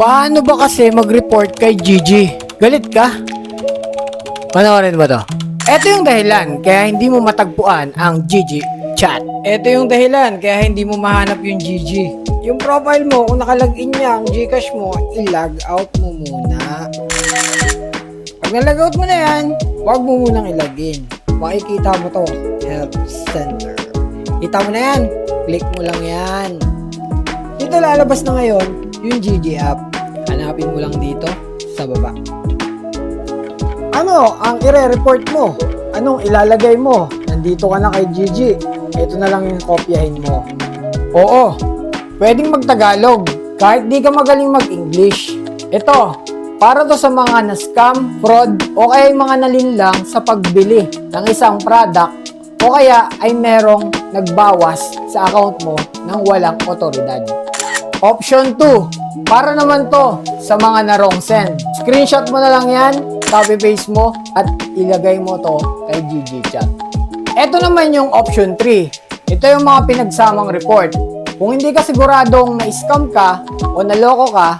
Paano ba kasi mag-report kay Gigi? Galit ka? Panoorin mo to. Ito yung dahilan kaya hindi mo matagpuan ang Gigi chat. Ito yung dahilan kaya hindi mo mahanap yung Gigi. Yung profile mo, kung nakalagin niya ang Gcash mo, i-log out mo muna. Pag na-log out mo na yan, huwag mo munang ilagin. Makikita mo to, Help Center. Kita mo na yan, click mo lang yan. Dito lalabas na ngayon yung Gigi app. Hanapin mo lang dito sa baba. Ano ang ire-report mo? Anong ilalagay mo? Nandito ka na kay Gigi. Ito na lang yung kopyahin mo. Oo, pwedeng mag-Tagalog kahit di ka magaling mag-English. Ito, para to sa mga na-scam, fraud, o kaya yung mga nalinlang sa pagbili ng isang product o kaya ay merong nagbawas sa account mo ng walang otoridad. Option 2, para naman to sa mga na-wrong send. Screenshot mo na lang yan, copy-paste mo, at ilagay mo to kay Gigi Chat. Ito naman yung option 3. Ito yung mga pinagsamang report. Kung hindi ka siguradong na-scam ka o naloko ka,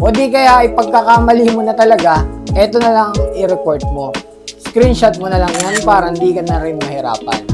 o di kaya ipagkakamali mo na talaga, ito na lang i-report mo. Screenshot mo na lang yan para hindi ka na rin mahirapan.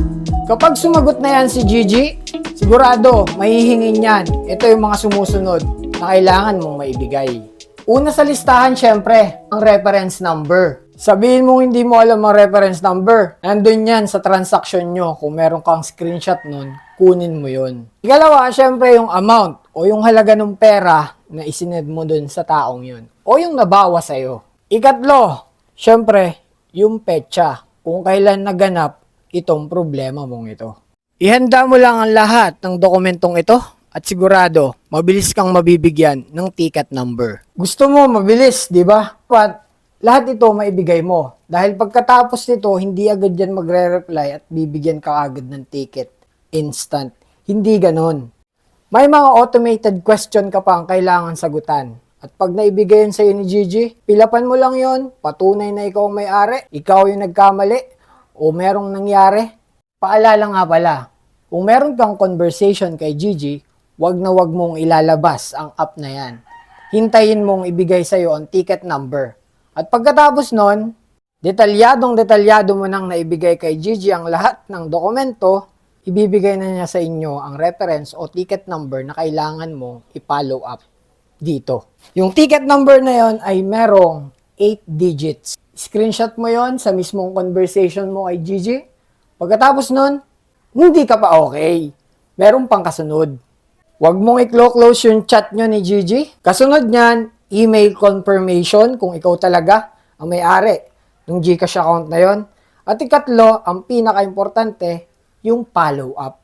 Kapag sumagot na yan si Gigi, sigurado, mahihingin yan. Ito yung mga sumusunod na kailangan mong maibigay. Una sa listahan, syempre, ang reference number. Sabihin mong hindi mo alam ang reference number. Nandun yan sa transaction nyo. Kung meron kang screenshot nun, kunin mo yun. Ikalawa, syempre, yung amount o yung halaga ng pera na isined mo dun sa taong yun. O yung nabawa sa'yo. Ikatlo, syempre, yung petsa. Kung kailan naganap itong problema mong ito. Ihanda mo lang ang lahat ng dokumentong ito at sigurado, mabilis kang mabibigyan ng ticket number. Gusto mo mabilis, di ba? But lahat ito maibigay mo. Dahil pagkatapos nito, hindi agad yan magre-reply at bibigyan ka agad ng ticket. Instant. Hindi ganon. May mga automated question ka pa ang kailangan sagutan. At pag naibigay yun sa'yo ni Gigi, pilapan mo lang yon, patunay na ikaw ang may-ari, ikaw yung nagkamali, o merong nangyari. Paalala nga pala, kung meron kang conversation kay Gigi, wag na wag mong ilalabas ang app na yan. Hintayin mong ibigay sa'yo ang ticket number. At pagkatapos nun, detalyado mo nang naibigay kay Gigi ang lahat ng dokumento, ibibigay na niya sa inyo ang reference o ticket number na kailangan mo i-follow up dito. Yung ticket number na yon ay merong 8 digits. Screenshot mo yon sa mismong conversation mo kay Gigi. Pagkatapos nun, hindi ka pa okay. Meron pang kasunod. Huwag mong i-close yung chat nyo ni Gigi. Kasunod nyan, email confirmation kung ikaw talaga ang may-ari ng Gcash account na yon. At ikatlo, ang pinaka-importante, yung follow-up.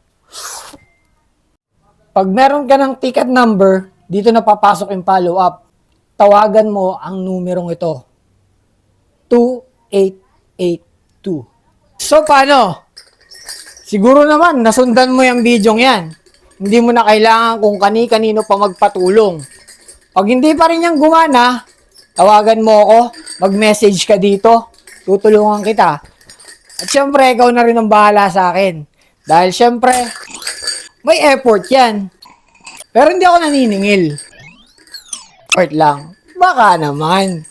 Pag meron ka ng ticket number, dito na papasok yung follow-up. Tawagan mo ang numerong ito. 2882. So, paano? Siguro naman, nasundan mo yung video yan. Hindi mo na kailangan kung kani-kanino pa magpatulong. Pag hindi pa rin yung gumana, tawagan mo ako, mag-message ka dito, tutulungan kita. At syempre, ikaw na rin ang bahala sa akin. Dahil syempre, may effort yan. Pero hindi ako naniningil. Effort lang. Baka naman.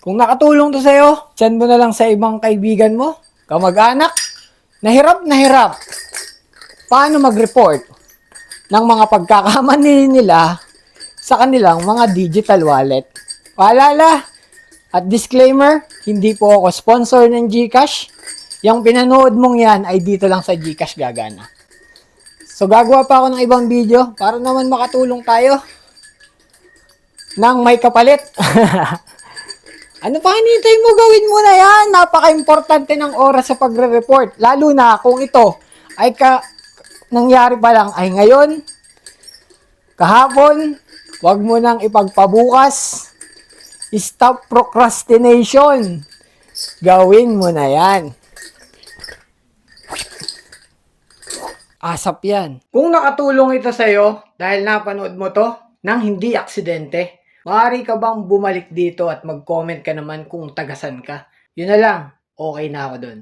Kung nakatulong to sa'yo, send mo na lang sa ibang kaibigan mo, kamag-anak, na hirap, paano mag-report ng mga pagkakamali nila sa kanilang mga digital wallet. Paalala at disclaimer, hindi po ako sponsor ng Gcash. Yung pinanood mong yan ay dito lang sa Gcash gagana. So gagawa pa ako ng ibang video para naman makatulong tayo ng may kapalit. Ano pa hinihintay mo? Gawin mo na yan. Napaka-importante ng oras sa pagre-report. Lalo na kung ito ay nangyari pa lang ay ngayon, kahapon, wag mo nang ipagpabukas. Stop procrastination. Gawin mo na yan. Asap yan. Kung nakatulong ito sa'yo dahil napanood mo to nang hindi aksidente, maaari ka bang bumalik dito at mag-comment ka naman kung tagasan ka? Yun na lang, okay na ako dun.